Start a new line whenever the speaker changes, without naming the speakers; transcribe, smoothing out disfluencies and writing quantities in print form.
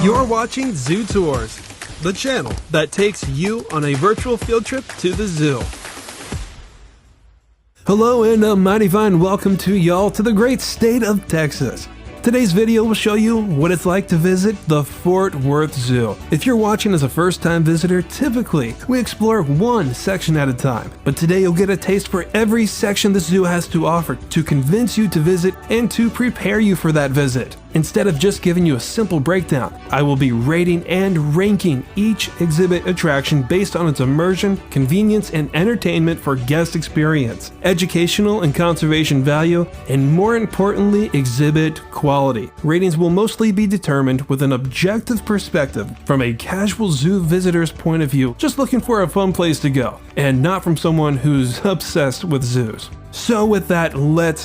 You're watching Zoo Tours, the channel that takes you on a virtual field trip to the zoo. Hello and a mighty fine welcome to y'all to the great state of Texas. Today's video will show you what it's like to visit the Fort Worth Zoo. If you're watching as a first-time visitor, typically we explore one section at a time. But today you'll get a taste for every section the zoo has to offer to convince you to visit and to prepare you for that visit. Instead of just giving you a simple breakdown, I will be rating and ranking each exhibit attraction based on its immersion, convenience, and entertainment for guest experience, educational and conservation value, and more importantly, exhibit quality. Ratings will mostly be determined with an objective perspective from a casual zoo visitor's point of view, just looking for a fun place to go, and not from someone who's obsessed with zoos. So with that, let's